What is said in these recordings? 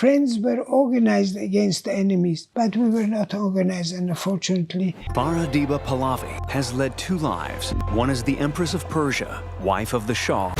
friends were organized against the enemies, but we were not organized, and unfortunately. Farah Diba Pahlavi has led two lives. One as the Empress of Persia, wife of the Shah.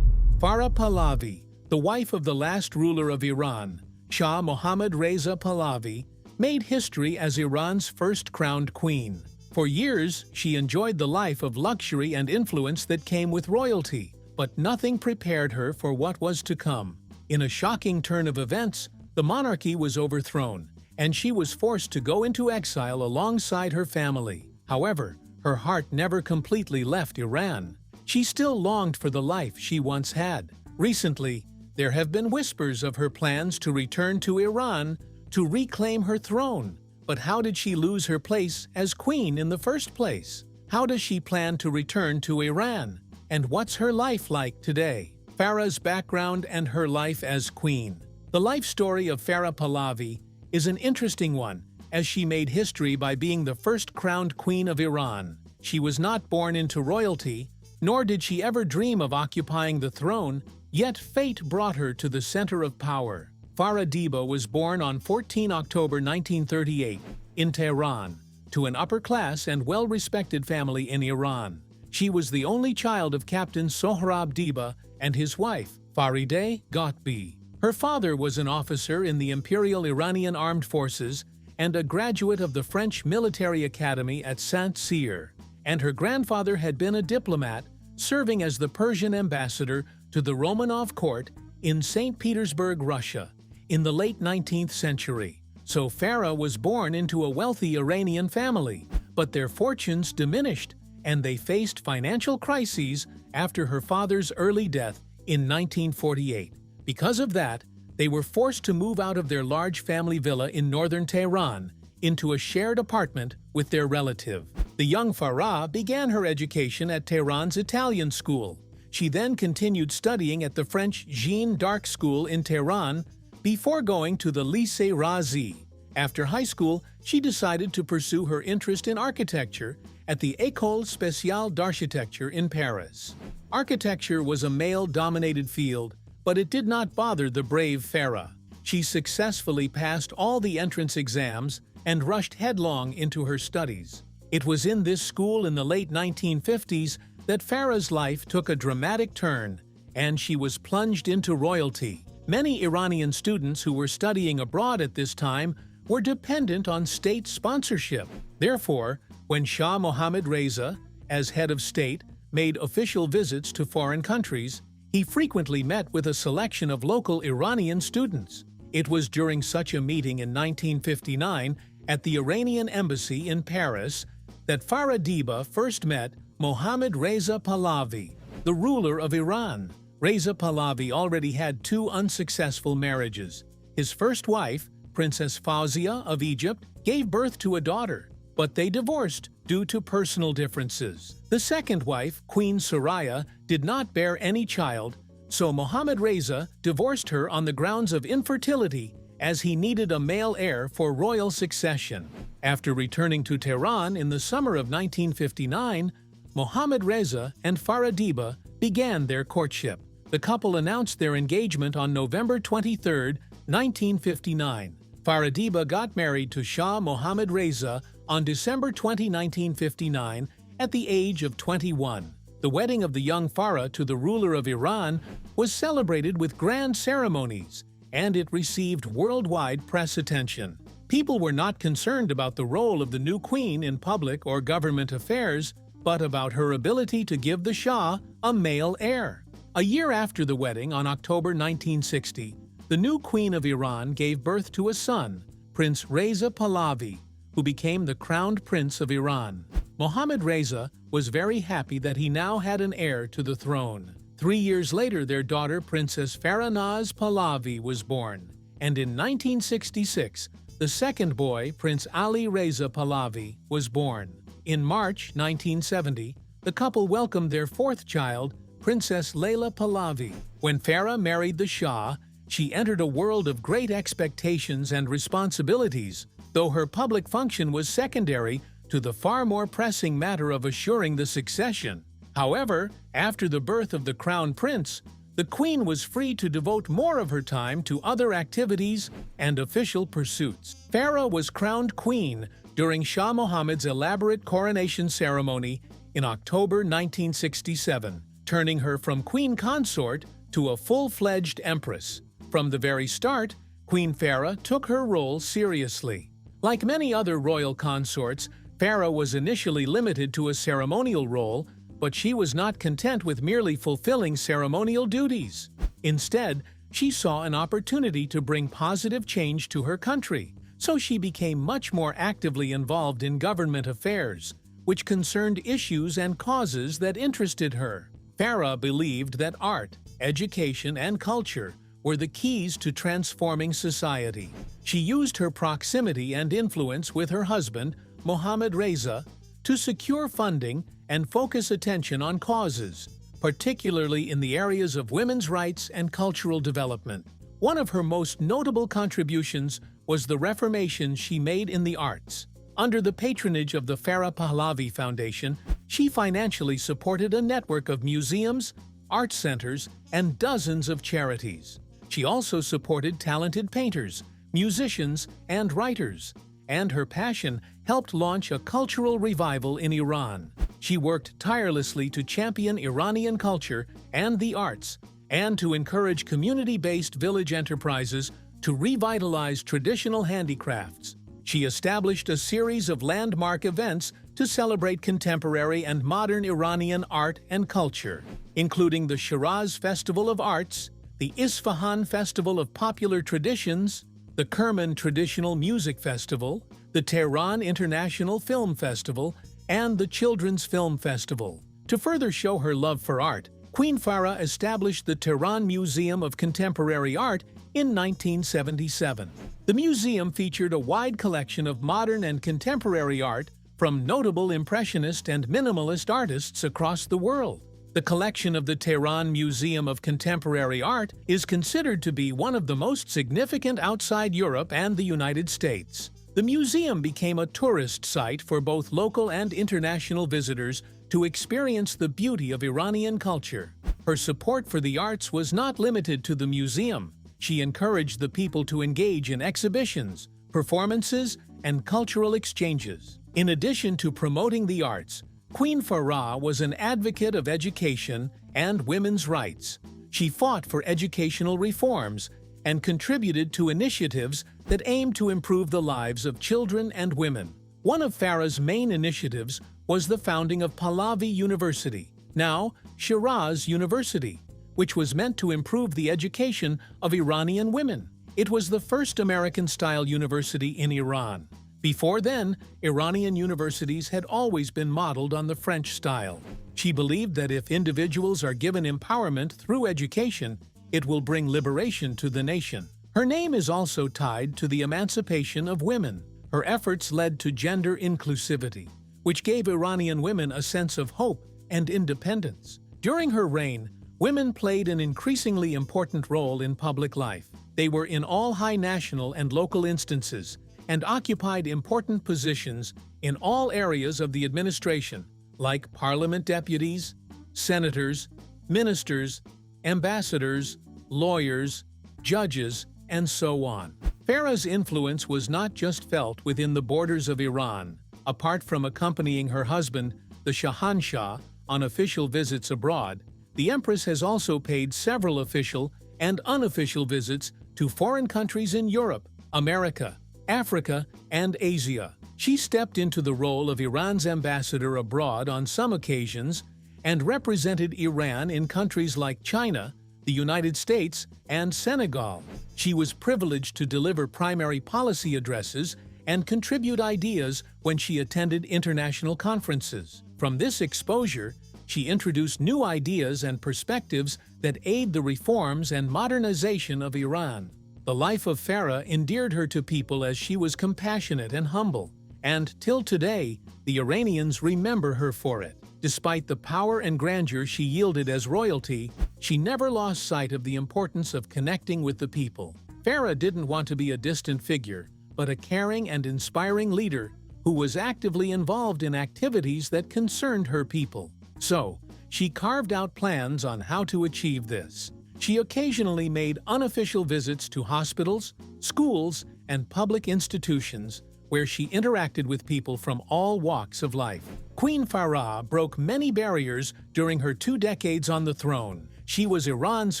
Farah Pahlavi, the wife of the last ruler of Iran, Shah Mohammad Reza Pahlavi, made history as Iran's first crowned queen. For years, she enjoyed the life of luxury and influence that came with royalty, but nothing prepared her for what was to come. In a shocking turn of events, the monarchy was overthrown, and she was forced to go into exile alongside her family. However, her heart never completely left Iran. She still longed for the life she once had. Recently, there have been whispers of her plans to return to Iran to reclaim her throne. But how did she lose her place as queen in the first place? How does she plan to return to Iran? And what's her life like today? Farah's background and her life as queen. The life story of Farah Pahlavi is an interesting one, as she made history by being the first crowned queen of Iran. She was not born into royalty, nor did she ever dream of occupying the throne, yet fate brought her to the center of power. Farah Diba was born on 14 October 1938 in Tehran to an upper-class and well-respected family in Iran. She was the only child of Captain Sohrab Diba and his wife, Farideh Ghotbi. Her father was an officer in the Imperial Iranian Armed Forces and a graduate of the French Military Academy at Saint-Cyr, and her grandfather had been a diplomat serving as the Persian ambassador to the Romanov court in St. Petersburg, Russia, in the late 19th century. So Farah was born into a wealthy Iranian family, but their fortunes diminished, and they faced financial crises after her father's early death in 1948. Because of that, they were forced to move out of their large family villa in northern Tehran into a shared apartment with their relative. The young Farah began her education at Tehran's Italian school. She then continued studying at the French Jeanne d'Arc School in Tehran before going to the Lycée Razi. After high school, she decided to pursue her interest in architecture at the École Spéciale d'Architecture in Paris. Architecture was a male-dominated field, but it did not bother the brave Farah. She successfully passed all the entrance exams and rushed headlong into her studies. It was in this school in the late 1950s that Farah's life took a dramatic turn, and she was plunged into royalty. Many Iranian students who were studying abroad at this time were dependent on state sponsorship. Therefore, when Shah Mohammad Reza, as head of state, made official visits to foreign countries, he frequently met with a selection of local Iranian students. It was during such a meeting in 1959 at the Iranian embassy in Paris that Farah Diba first met Mohammad Reza Pahlavi, the ruler of Iran. Reza Pahlavi already had two unsuccessful marriages. His first wife, Princess Fawzia of Egypt, gave birth to a daughter, but they divorced due to personal differences. The second wife, Queen Soraya, did not bear any child, so Mohammad Reza divorced her on the grounds of infertility, as he needed a male heir for royal succession. After returning to Tehran in the summer of 1959, Mohammad Reza and Farah Diba began their courtship. The couple announced their engagement on November 23, 1959. Farah Diba got married to Shah Mohammad Reza on December 20, 1959, at the age of 21. The wedding of the young Farah to the ruler of Iran was celebrated with grand ceremonies, and it received worldwide press attention. People were not concerned about the role of the new queen in public or government affairs, but about her ability to give the Shah a male heir. A year after the wedding, on October 1960, the new queen of Iran gave birth to a son, Prince Reza Pahlavi, who became the crowned prince of Iran. Mohammad Reza was very happy that he now had an heir to the throne. 3 years later, their daughter, Princess Farinaz Pahlavi, was born, and in 1966, the second boy, Prince Ali Reza Pahlavi, was born. In March 1970, the couple welcomed their fourth child, Princess Layla Pahlavi. When Farah married the Shah, she entered a world of great expectations and responsibilities, though her public function was secondary to the far more pressing matter of assuring the succession. However, after the birth of the crown prince, the queen was free to devote more of her time to other activities and official pursuits. Farah was crowned queen during Shah Muhammad's elaborate coronation ceremony in October 1967, turning her from queen consort to a full-fledged empress. From the very start, Queen Farah took her role seriously. Like many other royal consorts, Farah was initially limited to a ceremonial role, but she was not content with merely fulfilling ceremonial duties. Instead, she saw an opportunity to bring positive change to her country, so she became much more actively involved in government affairs, which concerned issues and causes that interested her. Farah believed that art, education, and culture were the keys to transforming society. She used her proximity and influence with her husband, Mohammad Reza, to secure funding and focus attention on causes, particularly in the areas of women's rights and cultural development. One of her most notable contributions was the reformation she made in the arts. Under the patronage of the Farah Pahlavi Foundation, she financially supported a network of museums, art centers, and dozens of charities. She also supported talented painters, musicians, and writers, and her passion helped launch a cultural revival in Iran. She worked tirelessly to champion Iranian culture and the arts, and to encourage community-based village enterprises to revitalize traditional handicrafts. She established a series of landmark events to celebrate contemporary and modern Iranian art and culture, including the Shiraz Festival of Arts, the Isfahan Festival of Popular Traditions, the Kerman Traditional Music Festival, the Tehran International Film Festival, and the Children's Film Festival. To further show her love for art, Queen Farah established the Tehran Museum of Contemporary Art in 1977. The museum featured a wide collection of modern and contemporary art from notable Impressionist and Minimalist artists across the world. The collection of the Tehran Museum of Contemporary Art is considered to be one of the most significant outside Europe and the United States. The museum became a tourist site for both local and international visitors to experience the beauty of Iranian culture. Her support for the arts was not limited to the museum. She encouraged the people to engage in exhibitions, performances, and cultural exchanges. In addition to promoting the arts, Queen Farah was an advocate of education and women's rights. She fought for educational reforms and contributed to initiatives that aimed to improve the lives of children and women. One of Farah's main initiatives was the founding of Pahlavi University, now Shiraz University, which was meant to improve the education of Iranian women. It was the first American-style university in Iran. Before then, Iranian universities had always been modeled on the French style. She believed that if individuals are given empowerment through education, it will bring liberation to the nation. Her name is also tied to the emancipation of women. Her efforts led to gender inclusivity, which gave Iranian women a sense of hope and independence. During her reign, women played an increasingly important role in public life. They were in all high national and local instances and occupied important positions in all areas of the administration, like parliament deputies, senators, ministers, ambassadors, lawyers, judges, and so on. Farah's influence was not just felt within the borders of Iran. Apart from accompanying her husband, the Shahanshah, on official visits abroad, the Empress has also paid several official and unofficial visits to foreign countries in Europe, America, Africa, and Asia. She stepped into the role of Iran's ambassador abroad on some occasions and represented Iran in countries like China, the United States, and Senegal. She was privileged to deliver primary policy addresses and contribute ideas when she attended international conferences. From this exposure, she introduced new ideas and perspectives that aid the reforms and modernization of Iran. The life of Farah endeared her to people as she was compassionate and humble, and till today, the Iranians remember her for it. Despite the power and grandeur she yielded as royalty, she never lost sight of the importance of connecting with the people. Farah didn't want to be a distant figure, but a caring and inspiring leader who was actively involved in activities that concerned her people. So, she carved out plans on how to achieve this. She occasionally made unofficial visits to hospitals, schools, and public institutions where she interacted with people from all walks of life. Queen Farah broke many barriers during her 2 decades on the throne. She was Iran's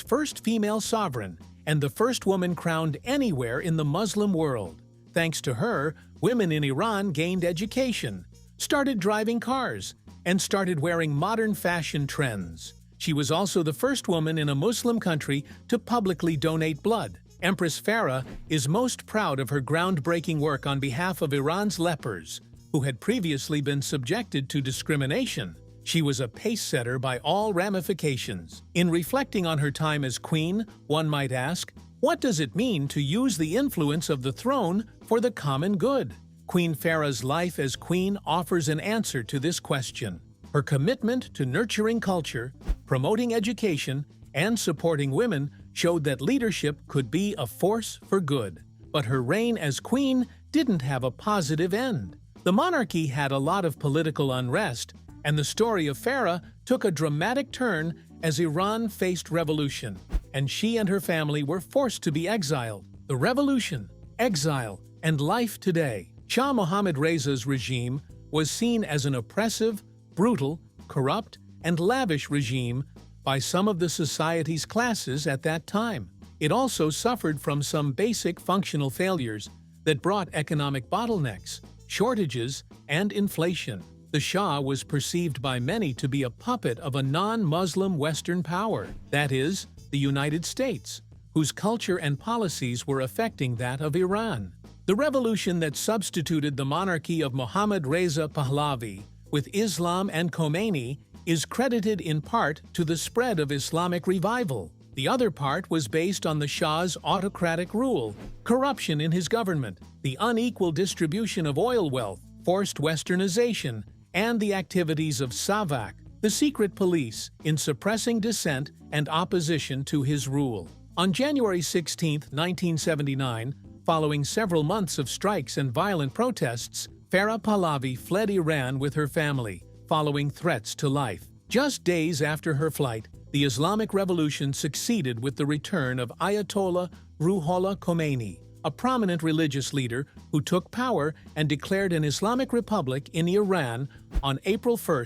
first female sovereign and the first woman crowned anywhere in the Muslim world. Thanks to her, women in Iran gained education, started driving cars, and started wearing modern fashion trends. She was also the first woman in a Muslim country to publicly donate blood. Empress Farah is most proud of her groundbreaking work on behalf of Iran's lepers, who had previously been subjected to discrimination. She was a pace-setter by all ramifications. In reflecting on her time as queen, one might ask, what does it mean to use the influence of the throne for the common good? Queen Farah's life as queen offers an answer to this question. Her commitment to nurturing culture, promoting education, and supporting women showed that leadership could be a force for good. But her reign as queen didn't have a positive end. The monarchy had a lot of political unrest, and the story of Farah took a dramatic turn as Iran faced revolution, and she and her family were forced to be exiled. The revolution, exile, and life today. Shah Mohammad Reza's regime was seen as an oppressive, brutal, corrupt, and lavish regime by some of the society's classes at that time. It also suffered from some basic functional failures that brought economic bottlenecks, shortages, and inflation. The Shah was perceived by many to be a puppet of a non-Muslim Western power, that is, the United States, whose culture and policies were affecting that of Iran. The revolution that substituted the monarchy of Mohammad Reza Pahlavi with Islam and Khomeini is credited in part to the spread of Islamic revival. The other part was based on the Shah's autocratic rule, corruption in his government, the unequal distribution of oil wealth, forced westernization, and the activities of Savak, the secret police, in suppressing dissent and opposition to his rule. On January 16, 1979, following several months of strikes and violent protests, Farah Pahlavi fled Iran with her family, following threats to life. Just days after her flight, the Islamic Revolution succeeded with the return of Ayatollah Ruhollah Khomeini, a prominent religious leader who took power and declared an Islamic Republic in Iran on April 1,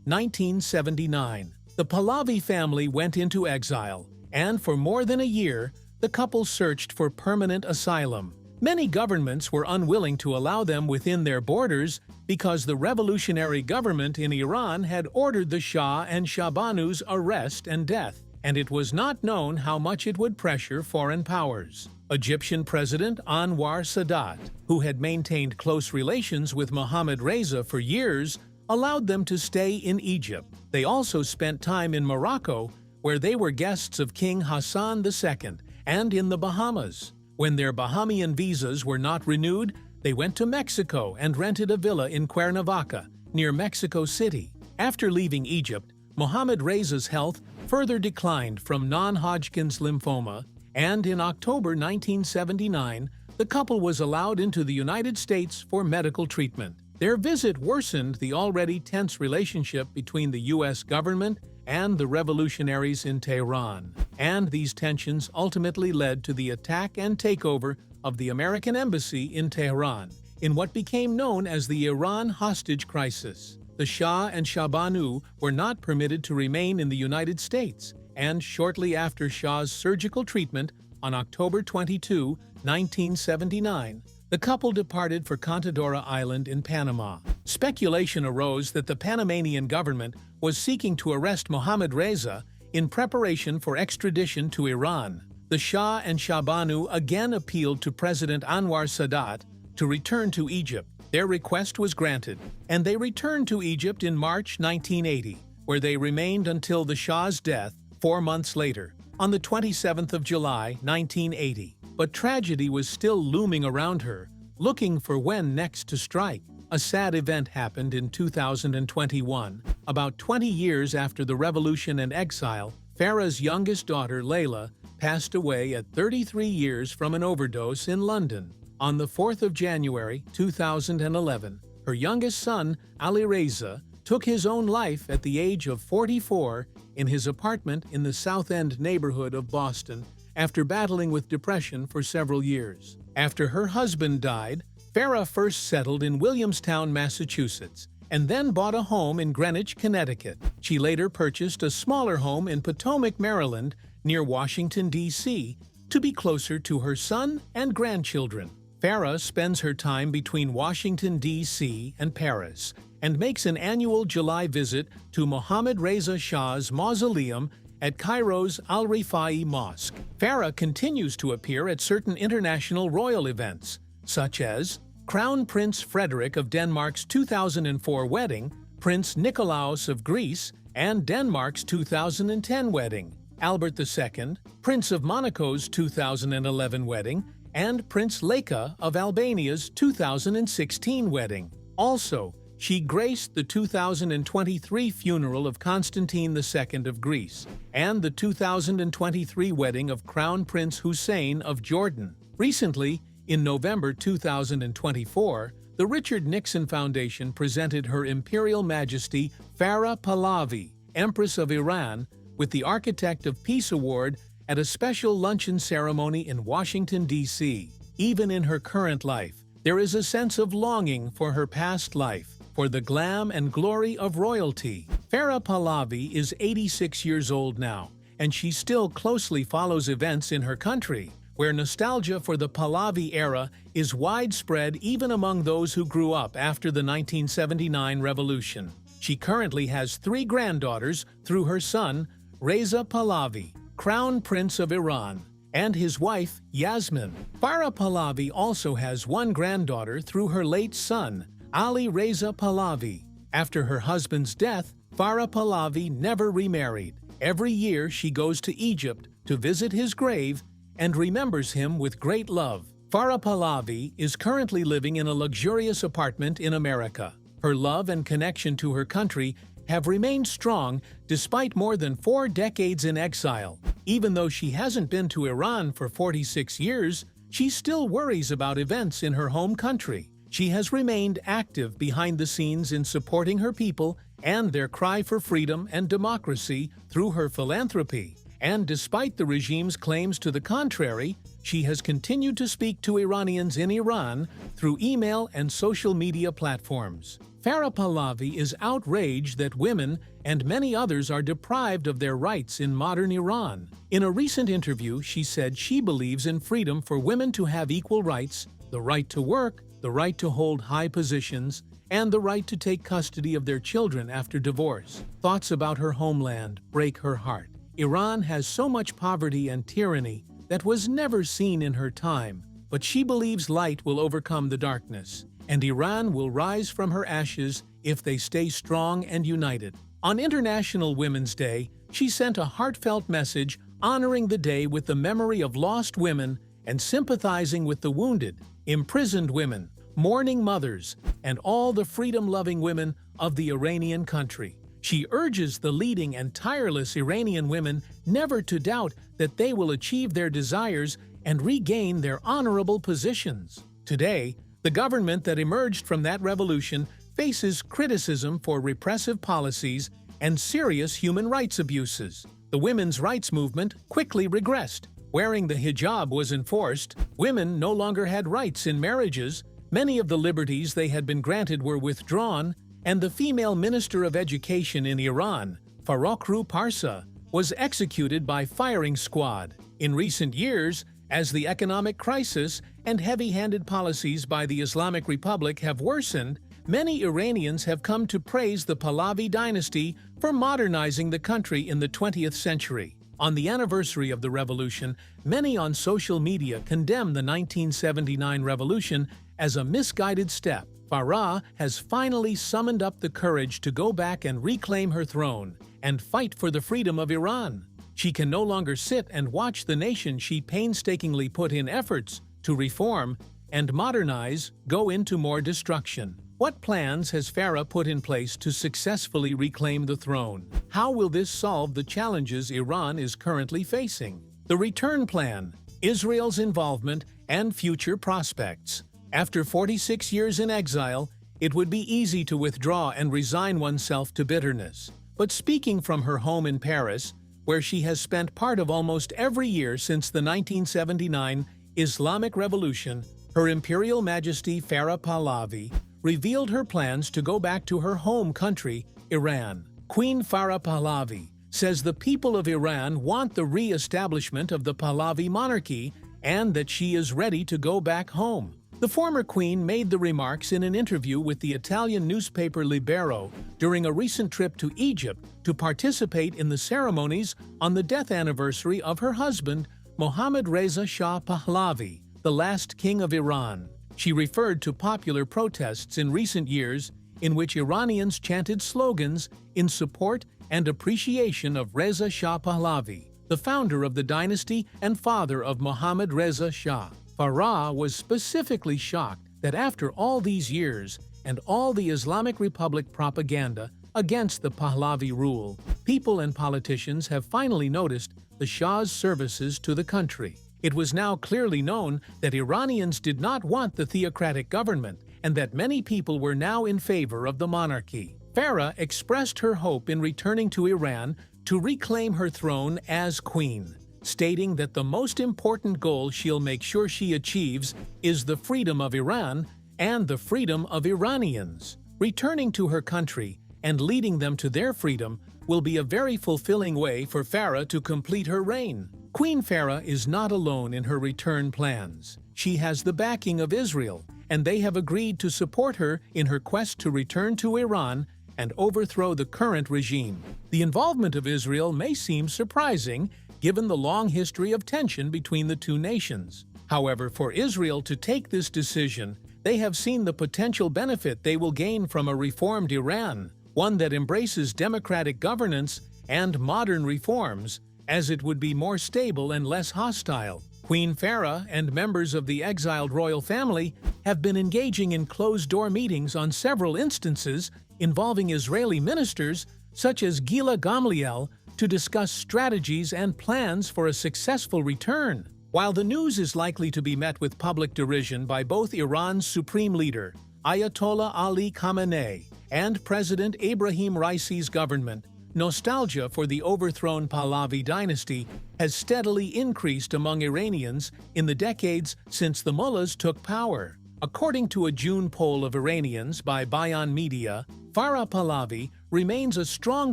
1979. The Pahlavi family went into exile, and for more than a year, the couple searched for permanent asylum. Many governments were unwilling to allow them within their borders because the revolutionary government in Iran had ordered the Shah and Shahbanu's arrest and death, and it was not known how much it would pressure foreign powers. Egyptian President Anwar Sadat, who had maintained close relations with Mohammad Reza for years, allowed them to stay in Egypt. They also spent time in Morocco, where they were guests of King Hassan II, and in the Bahamas. When their Bahamian visas were not renewed, they went to Mexico and rented a villa in Cuernavaca, near Mexico City. After leaving Egypt, Mohammad Reza's health further declined from non-Hodgkin's lymphoma, and in October 1979, the couple was allowed into the United States for medical treatment. Their visit worsened the already tense relationship between the U.S. government and the revolutionaries in Tehran, and these tensions ultimately led to the attack and takeover of the American embassy in Tehran, in what became known as the Iran hostage crisis. The Shah and Shahbanu were not permitted to remain in the United States, and shortly after Shah's surgical treatment on October 22, 1979, the couple departed for Contadora Island in Panama. Speculation arose that the Panamanian government was seeking to arrest Mohammad Reza in preparation for extradition to Iran. The Shah and Shahbanu again appealed to President Anwar Sadat to return to Egypt. Their request was granted, and they returned to Egypt in March 1980, where they remained until the Shah's death 4 months later, on the 27th of July, 1980. But tragedy was still looming around her, looking for when next to strike. A sad event happened in 2021. About 20 years after the revolution and exile, Farah's youngest daughter, Layla, passed away at 33 years from an overdose in London. On the 4th of January, 2011, her youngest son, Ali Reza, took his own life at the age of 44 in his apartment in the South End neighborhood of Boston after battling with depression for several years. After her husband died, Farah first settled in Williamstown, Massachusetts, and then bought a home in Greenwich, Connecticut. She later purchased a smaller home in Potomac, Maryland, near Washington, D.C., to be closer to her son and grandchildren. Farah spends her time between Washington, D.C. and Paris, and makes an annual July visit to Mohammad Reza Shah's mausoleum at Cairo's Al-Rifai Mosque. Farah continues to appear at certain international royal events, such as Crown Prince Frederik of Denmark's 2004 wedding, Prince Nikolaos of Greece, and Denmark's 2010 wedding, Albert II, Prince of Monaco's 2011 wedding, and Prince Leka of Albania's 2016 wedding. Also, she graced the 2023 funeral of Constantine II of Greece and the 2023 wedding of Crown Prince Hussein of Jordan. Recently, in November 2024, the Richard Nixon Foundation presented Her Imperial Majesty Farah Pahlavi, Empress of Iran, with the Architect of Peace Award at a special luncheon ceremony in Washington, D.C. Even in her current life, there is a sense of longing for her past life, for the glam and glory of royalty. Farah Pahlavi is 86 years old now, and she still closely follows events in her country, where nostalgia for the Pahlavi era is widespread even among those who grew up after the 1979 revolution. She currently has 3 granddaughters through her son, Reza Pahlavi, Crown Prince of Iran, and his wife, Yasmin. Farah Pahlavi also has 1 granddaughter through her late son, Ali Reza Pahlavi. After her husband's death, Farah Pahlavi never remarried. Every year she goes to Egypt to visit his grave and remembers him with great love. Farah Pahlavi is currently living in a luxurious apartment in America. Her love and connection to her country have remained strong despite more than 4 decades in exile. Even though she hasn't been to Iran for 46 years, she still worries about events in her home country. She has remained active behind the scenes in supporting her people and their cry for freedom and democracy through her philanthropy. And despite the regime's claims to the contrary, she has continued to speak to Iranians in Iran through email and social media platforms. Farah Pahlavi is outraged that women and many others are deprived of their rights in modern Iran. In a recent interview, she said she believes in freedom for women to have equal rights, the right to work, the right to hold high positions, and the right to take custody of their children after divorce. Thoughts about her homeland break her heart. Iran has so much poverty and tyranny that was never seen in her time, but she believes light will overcome the darkness, and Iran will rise from her ashes if they stay strong and united. On International Women's Day, she sent a heartfelt message honoring the day with the memory of lost women and sympathizing with the wounded, imprisoned women, mourning mothers, and all the freedom-loving women of the Iranian country. She urges the leading and tireless Iranian women never to doubt that they will achieve their desires and regain their honorable positions. Today, the government that emerged from that revolution faces criticism for repressive policies and serious human rights abuses. The women's rights movement quickly regressed. Wearing the hijab was enforced, women no longer had rights in marriages, many of the liberties they had been granted were withdrawn, and the female Minister of Education in Iran, Farrokhru Parsa, was executed by firing squad. In recent years, as the economic crisis and heavy-handed policies by the Islamic Republic have worsened, many Iranians have come to praise the Pahlavi dynasty for modernizing the country in the 20th century. On the anniversary of the revolution, many on social media condemn the 1979 revolution as a misguided step. Farah has finally summoned up the courage to go back and reclaim her throne and fight for the freedom of Iran. She can no longer sit and watch the nation she painstakingly put in efforts to reform and modernize go into more destruction. What plans has Farah put in place to successfully reclaim the throne? How will this solve the challenges Iran is currently facing? The return plan, Israel's involvement, and future prospects. After 46 years in exile, it would be easy to withdraw and resign oneself to bitterness. But speaking from her home in Paris, where she has spent part of almost every year since the 1979 Islamic Revolution, Her Imperial Majesty Farah Pahlavi revealed her plans to go back to her home country, Iran. Queen Farah Pahlavi says the people of Iran want the re-establishment of the Pahlavi monarchy and that she is ready to go back home. The former queen made the remarks in an interview with the Italian newspaper Libero during a recent trip to Egypt to participate in the ceremonies on the death anniversary of her husband, Mohammad Reza Shah Pahlavi, the last king of Iran. She referred to popular protests in recent years in which Iranians chanted slogans in support and appreciation of Reza Shah Pahlavi, the founder of the dynasty and father of Mohammad Reza Shah. Farah was specifically shocked that after all these years and all the Islamic Republic propaganda against the Pahlavi rule, people and politicians have finally noticed the Shah's services to the country. It was now clearly known that Iranians did not want the theocratic government and that many people were now in favor of the monarchy. Farah expressed her hope in returning to Iran to reclaim her throne as queen, stating that the most important goal she'll make sure she achieves is the freedom of Iran and the freedom of Iranians. Returning to her country and leading them to their freedom will be a very fulfilling way for Farah to complete her reign. Queen Farah is not alone in her return plans. She has the backing of Israel, and they have agreed to support her in her quest to return to Iran and overthrow the current regime. The involvement of Israel may seem surprising, given the long history of tension between the two nations. However, for Israel to take this decision, they have seen the potential benefit they will gain from a reformed Iran, one that embraces democratic governance and modern reforms, as it would be more stable and less hostile. Queen Farah and members of the exiled royal family have been engaging in closed-door meetings on several instances involving Israeli ministers such as Gila Gamliel to discuss strategies and plans for a successful return. While the news is likely to be met with public derision by both Iran's supreme leader, Ayatollah Ali Khamenei, and President Ebrahim Raisi's government, nostalgia for the overthrown Pahlavi dynasty has steadily increased among Iranians in the decades since the mullahs took power. According to a June poll of Iranians by Bayan Media, Farah Pahlavi remains a strong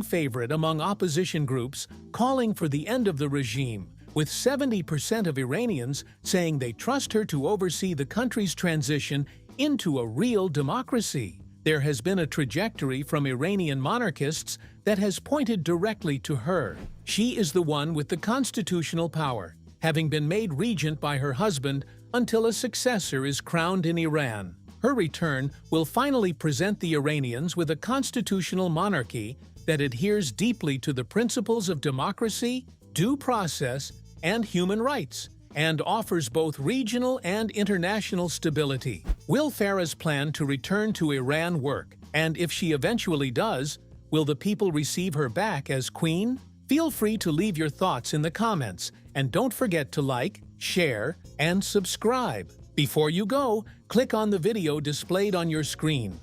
favorite among opposition groups calling for the end of the regime, with 70% of Iranians saying they trust her to oversee the country's transition into a real democracy. There has been a trajectory from Iranian monarchists that has pointed directly to her. She is the one with the constitutional power, having been made regent by her husband until a successor is crowned in Iran. Her return will finally present the Iranians with a constitutional monarchy that adheres deeply to the principles of democracy, due process, and human rights, and offers both regional and international stability. Will Farah's plan to return to Iran work? And if she eventually does, will the people receive her back as queen? Feel free to leave your thoughts in the comments, and don't forget to like, share, and subscribe. Before you go, click on the video displayed on your screen.